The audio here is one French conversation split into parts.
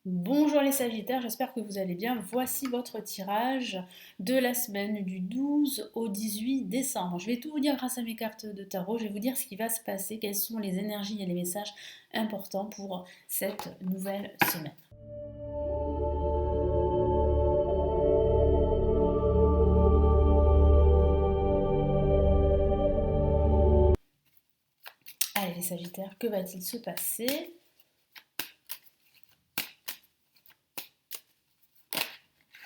Bonjour les Sagittaires, j'espère que vous allez bien. Voici votre tirage de la semaine du 12 au 18 décembre. Je vais tout vous dire grâce à mes cartes de tarot. Je vais vous dire ce qui va se passer, quelles sont les énergies et les messages importants pour cette nouvelle semaine. Allez les Sagittaires, que va-t-il se passer?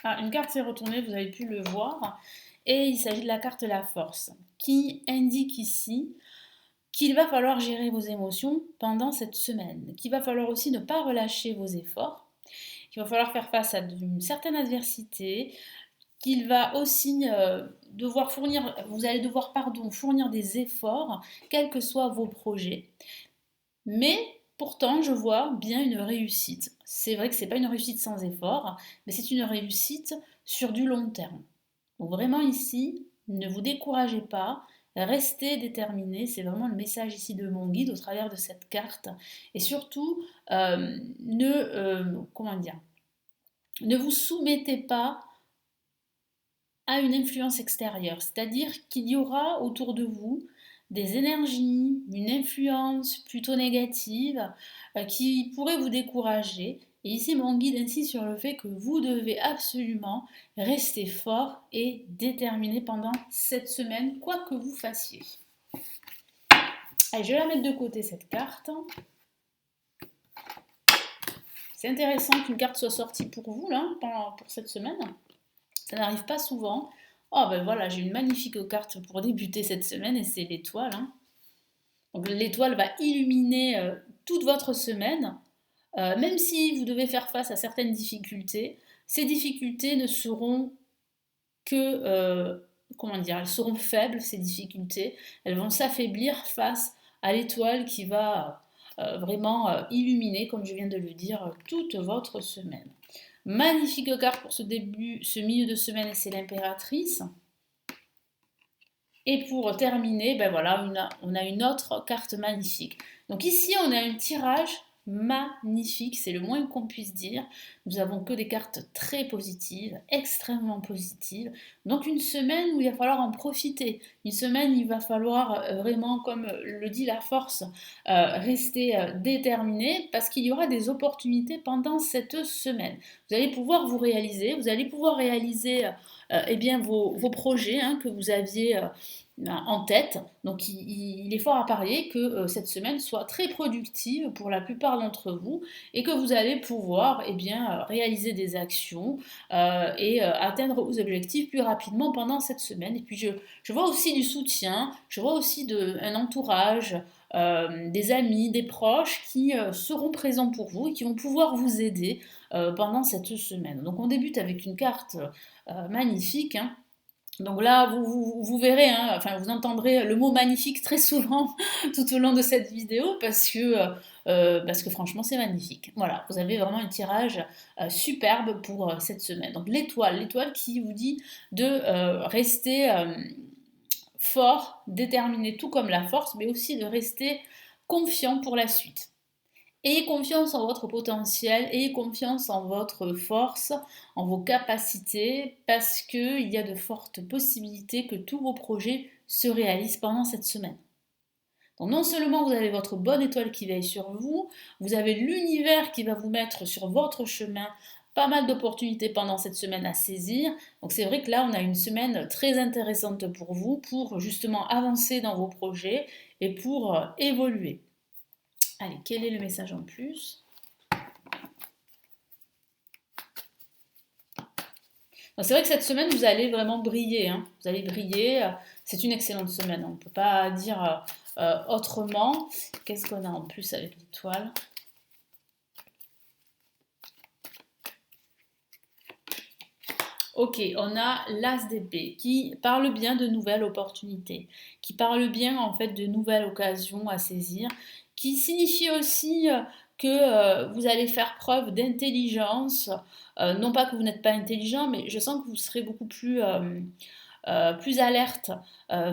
Une carte s'est retournée, vous avez pu le voir, et il s'agit de la carte La Force, qui indique ici qu'il va falloir gérer vos émotions pendant cette semaine, qu'il va falloir aussi ne pas relâcher vos efforts, qu'il va falloir faire face à une certaine adversité, qu'il va aussi devoir fournir, vous allez devoir fournir des efforts, quels que soient vos projets. Mais pourtant, je vois bien une réussite. C'est vrai que ce n'est pas une réussite sans effort, mais c'est une réussite sur du long terme. Donc vraiment ici, ne vous découragez pas, restez déterminés, c'est vraiment le message ici de mon guide au travers de cette carte. Et surtout, comment dire, ne vous soumettez pas à une influence extérieure, c'est-à-dire qu'il y aura autour de vous des énergies, une influence plutôt négative qui pourrait vous décourager. Et ici, mon guide insiste sur le fait que vous devez absolument rester fort et déterminé pendant cette semaine, quoi que vous fassiez. Allez, je vais la mettre de côté, cette carte. C'est intéressant qu'une carte soit sortie pour vous, là, pour cette semaine. Ça n'arrive pas souvent. Oh ben voilà, j'ai une magnifique carte pour débuter cette semaine et c'est l'étoile. Donc l'étoile va illuminer toute votre semaine. Même si vous devez faire face à certaines difficultés, ces difficultés ne seront que, comment dire, elles seront faibles, ces difficultés. Elles vont s'affaiblir face à l'étoile qui va vraiment illuminer, comme je viens de le dire, toute votre semaine. Magnifique carte pour ce milieu de semaine, et c'est l'impératrice. Et pour terminer, ben voilà, on a une autre carte magnifique. Donc ici, on a un tirage magnifique, c'est le moins qu'on puisse dire. Nous avons que des cartes très positives, extrêmement positives. Donc une semaine où il va falloir en profiter. Une semaine où il va falloir vraiment, comme le dit la force, rester déterminé parce qu'il y aura des opportunités pendant cette semaine. Vous allez pouvoir vous allez pouvoir réaliser eh bien, vos projets que vous aviez en tête. Donc il est fort à parier que cette semaine soit très productive pour la plupart d'entre vous et que vous allez pouvoir réaliser des actions et atteindre vos objectifs plus rapidement pendant cette semaine. Et puis je vois aussi du soutien, je vois aussi un entourage, des amis, des proches qui seront présents pour vous et qui vont pouvoir vous aider pendant cette semaine. Donc on débute avec une carte magnifique. Donc là, vous verrez, enfin vous entendrez le mot magnifique très souvent tout au long de cette vidéo parce que franchement c'est magnifique. Voilà, vous avez vraiment un tirage superbe pour cette semaine. Donc l'étoile qui vous dit de rester fort, déterminé, tout comme la force, mais aussi de rester confiant pour la suite. Ayez confiance en votre potentiel, ayez confiance en votre force, en vos capacités, parce qu'il y a de fortes possibilités que tous vos projets se réalisent pendant cette semaine. Donc non seulement vous avez votre bonne étoile qui veille sur vous, vous avez l'univers qui va vous mettre sur votre chemin pas mal d'opportunités pendant cette semaine à saisir. Donc c'est vrai que là, on a une semaine très intéressante pour vous, pour justement avancer dans vos projets et pour évoluer. Allez, quel est le message en plus? C'est vrai que cette semaine, vous allez vraiment briller. Vous allez briller. C'est une excellente semaine. On ne peut pas dire autrement. Qu'est-ce qu'on a en plus avec l'étoile? Ok, on a l'As d'épée qui parle bien de nouvelles opportunités, qui parle bien en fait de nouvelles occasions à saisir, qui signifie aussi que vous allez faire preuve d'intelligence. Non pas que vous n'êtes pas intelligent, mais je sens que vous serez beaucoup plus alerte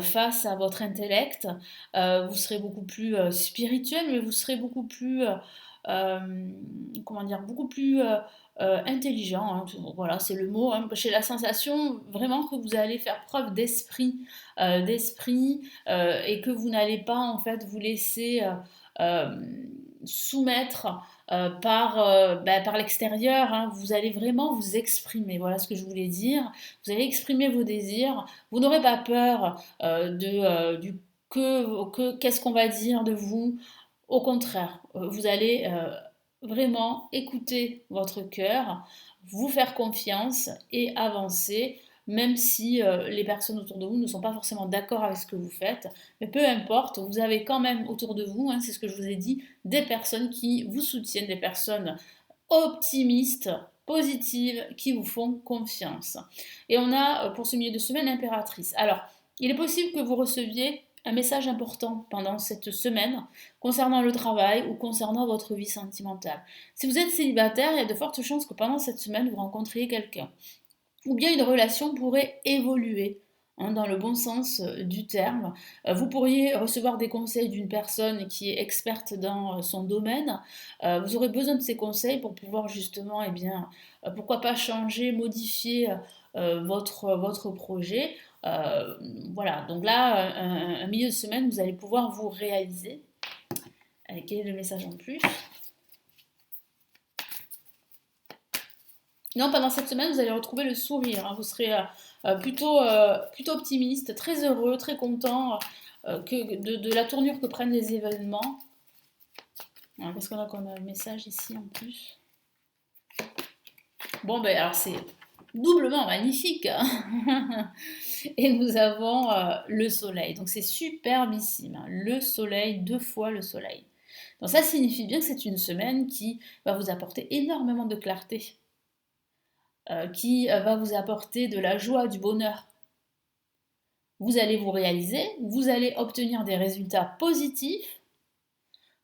face à votre intellect. Vous serez beaucoup plus spirituel, mais vous serez beaucoup plus comment dire, beaucoup plus intelligent, hein, voilà, c'est le mot, hein. J'ai la sensation vraiment que vous allez faire preuve d'esprit, et que vous n'allez pas en fait vous laisser euh, soumettre par l'extérieur, hein. Vous allez vraiment vous exprimer, voilà ce que je voulais dire. Vous allez exprimer vos désirs, vous n'aurez pas peur du qu'est-ce qu'on va dire de vous. Au contraire, vous allez vraiment écouter votre cœur, vous faire confiance et avancer, même si les personnes autour de vous ne sont pas forcément d'accord avec ce que vous faites. Mais peu importe, vous avez quand même autour de vous, hein, c'est ce que je vous ai dit, des personnes qui vous soutiennent, des personnes optimistes, positives, qui vous font confiance. Et on a pour ce milieu de semaine l'impératrice. Alors, il est possible que vous receviez un message important pendant cette semaine concernant le travail ou concernant votre vie sentimentale. Si vous êtes célibataire, il y a de fortes chances que pendant cette semaine, vous rencontriez quelqu'un. Ou bien une relation pourrait évoluer, hein, dans le bon sens du terme. Vous pourriez recevoir des conseils d'une personne qui est experte dans son domaine. Vous aurez besoin de ces conseils pour pouvoir justement, eh bien, pourquoi pas changer, modifier votre projet. Euh, voilà, donc là, un milieu de semaine, vous allez pouvoir vous réaliser. Quel est le message en plus? Non, pendant cette semaine, vous allez retrouver le sourire, hein. Vous serez plutôt optimiste, très heureux, très content de la tournure que prennent les événements. Qu'est-ce qu'on a comme message ici en plus? Bon, ben alors c'est doublement magnifique, hein. Et nous avons le soleil. Donc c'est superbissime, hein. Le soleil, 2 fois le soleil. Donc ça signifie bien que c'est une semaine qui va vous apporter énormément de clarté, qui va vous apporter de la joie, du bonheur. Vous allez vous réaliser, vous allez obtenir des résultats positifs.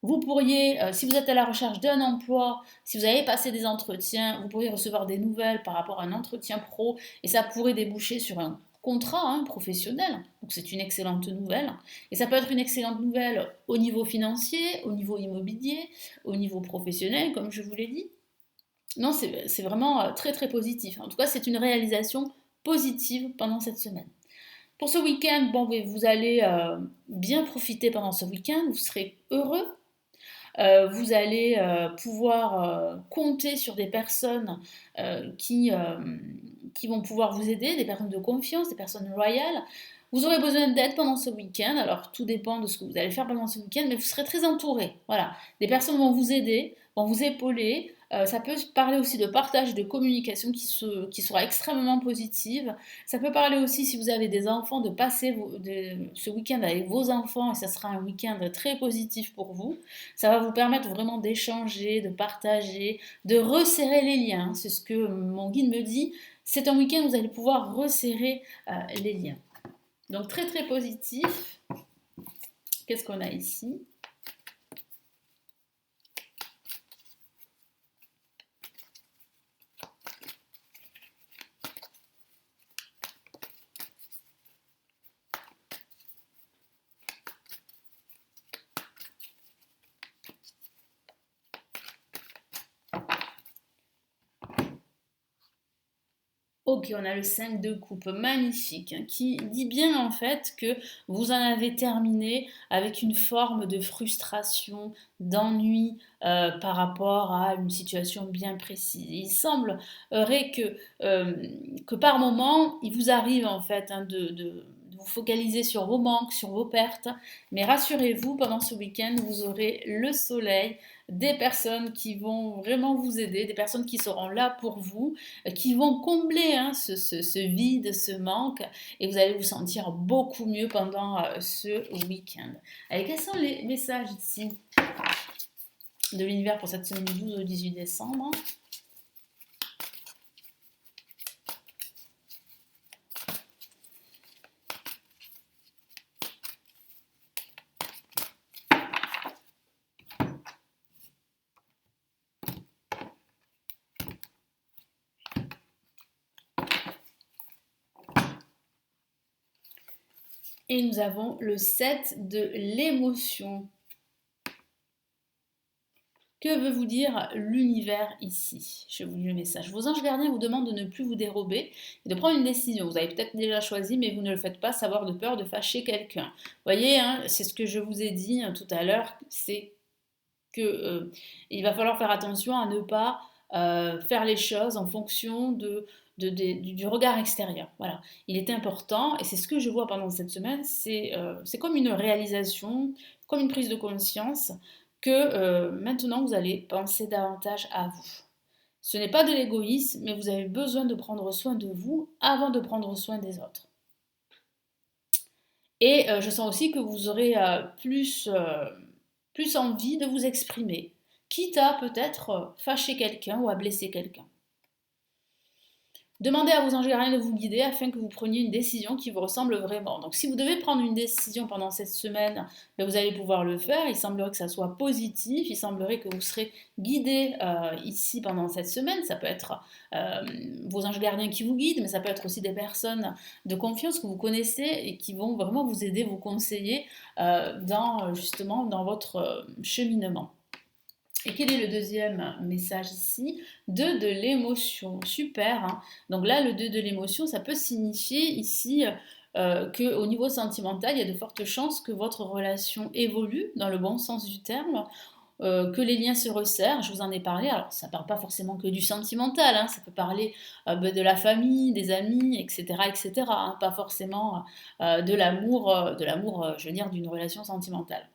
Vous pourriez, si vous êtes à la recherche d'un emploi, si vous avez passé des entretiens, vous pourriez recevoir des nouvelles par rapport à un entretien pro et ça pourrait déboucher sur un contrat, hein, professionnel. Donc c'est une excellente nouvelle. Et ça peut être une excellente nouvelle au niveau financier, au niveau immobilier, au niveau professionnel, comme je vous l'ai dit. Non, c'est vraiment très très positif. En tout cas, c'est une réalisation positive pendant cette semaine. Pour ce week-end, bon, vous allez bien profiter pendant ce week-end, vous serez heureux, vous allez pouvoir compter sur des personnes qui vont pouvoir vous aider, des personnes de confiance, des personnes loyales. Vous aurez besoin d'aide pendant ce week-end, alors tout dépend de ce que vous allez faire pendant ce week-end, mais vous serez très entouré. Voilà, des personnes vont vous aider, vont vous épauler. Ça peut parler aussi de partage, de communication qui sera extrêmement positive. Ça peut parler aussi, si vous avez des enfants, de passer ce week-end avec vos enfants et ça sera un week-end très positif pour vous. Ça va vous permettre vraiment d'échanger, de partager, de resserrer les liens. C'est ce que mon guide me dit. C'est un week-end où vous allez pouvoir resserrer les liens. Donc très très positif. Qu'est-ce qu'on a ici? Ok, on a le 5 de coupe, magnifique, hein, qui dit bien en fait que vous en avez terminé avec une forme de frustration, d'ennui par rapport à une situation bien précise. Il semblerait que par moment, il vous arrive en fait, hein, de vous focaliser sur vos manques, sur vos pertes, mais rassurez-vous, pendant ce week-end, vous aurez le soleil, des personnes qui vont vraiment vous aider, des personnes qui seront là pour vous, qui vont combler, hein, ce vide, ce manque, et vous allez vous sentir beaucoup mieux pendant ce week-end. Allez, quels sont les messages ici de l'univers pour cette semaine du 12 au 18 décembre? Et nous avons le 7 de l'émotion. Que veut vous dire l'univers ici? Je vous lis le message. Vos anges gardiens vous demandent de ne plus vous dérober et de prendre une décision. Vous avez peut-être déjà choisi, mais vous ne le faites pas, savoir de peur de fâcher quelqu'un. Vous voyez, hein, c'est ce que je vous ai dit tout à l'heure, c'est que il va falloir faire attention à ne pas faire les choses en fonction du regard extérieur. Voilà. Il est important, et c'est ce que je vois pendant cette semaine, c'est comme une réalisation, comme une prise de conscience, que maintenant vous allez penser davantage à vous. Ce n'est pas de l'égoïsme, mais vous avez besoin de prendre soin de vous avant de prendre soin des autres. Et je sens aussi que vous aurez plus envie de vous exprimer, quitte à peut-être fâcher quelqu'un ou à blesser quelqu'un. Demandez à vos anges gardiens de vous guider afin que vous preniez une décision qui vous ressemble vraiment. Donc si vous devez prendre une décision pendant cette semaine, ben, vous allez pouvoir le faire. Il semblerait que ça soit positif, il semblerait que vous serez guidé ici pendant cette semaine. Ça peut être vos anges gardiens qui vous guident, mais ça peut être aussi des personnes de confiance que vous connaissez et qui vont vraiment vous aider, vous conseiller justement dans votre cheminement. Et quel est le deuxième message ici? 2 de l'émotion. Super, hein. Donc là, le 2 de l'émotion, ça peut signifier ici qu'au niveau sentimental, il y a de fortes chances que votre relation évolue dans le bon sens du terme, que les liens se resserrent. Je vous en ai parlé. Alors, ça ne parle pas forcément que du sentimental, hein, ça peut parler de la famille, des amis, etc., etc., hein, pas forcément de l'amour, je veux dire, d'une relation sentimentale.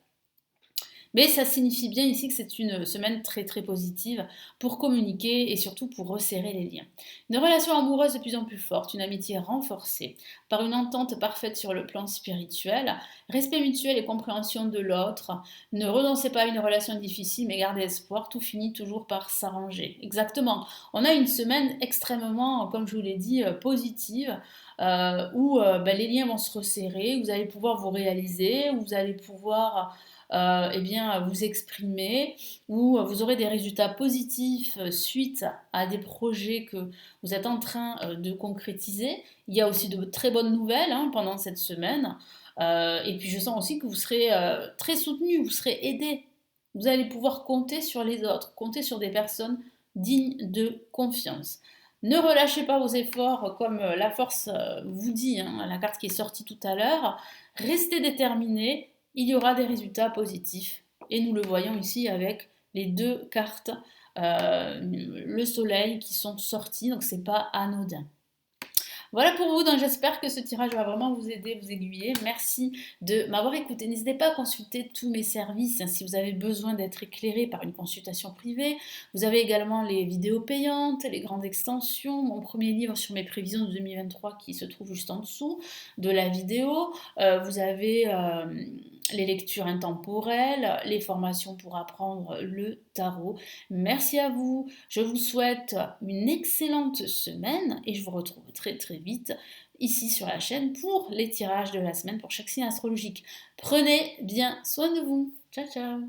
Mais ça signifie bien ici que c'est une semaine très très positive pour communiquer et surtout pour resserrer les liens. Une relation amoureuse de plus en plus forte, une amitié renforcée par une entente parfaite sur le plan spirituel, respect mutuel et compréhension de l'autre. Ne renoncez pas à une relation difficile mais gardez espoir, tout finit toujours par s'arranger. Exactement. On a une semaine extrêmement, comme je vous l'ai dit, positive. Où les liens vont se resserrer, vous allez pouvoir vous réaliser, où vous allez pouvoir vous exprimer, où vous aurez des résultats positifs suite à des projets que vous êtes en train de concrétiser. Il y a aussi de très bonnes nouvelles pendant cette semaine. Et puis je sens aussi que vous serez très soutenu, vous serez aidé. Vous allez pouvoir compter sur les autres, compter sur des personnes dignes de confiance. Ne relâchez pas vos efforts comme la force vous dit, la carte qui est sortie tout à l'heure. Restez déterminés, il y aura des résultats positifs. Et nous le voyons ici avec les 2 cartes, le soleil qui sont sorties, donc c'est pas anodin. Voilà pour vous, donc j'espère que ce tirage va vraiment vous aider, vous aiguiller. Merci de m'avoir écouté. N'hésitez pas à consulter tous mes services si vous avez besoin d'être éclairé par une consultation privée. Vous avez également les vidéos payantes, les grandes extensions, mon premier livre sur mes prévisions de 2023 qui se trouve juste en dessous de la vidéo. Vous avez les lectures intemporelles, les formations pour apprendre le tarot. Merci à vous. Je vous souhaite une excellente semaine et je vous retrouve très très vite ici sur la chaîne pour les tirages de la semaine pour chaque signe astrologique. Prenez bien soin de vous. Ciao ciao.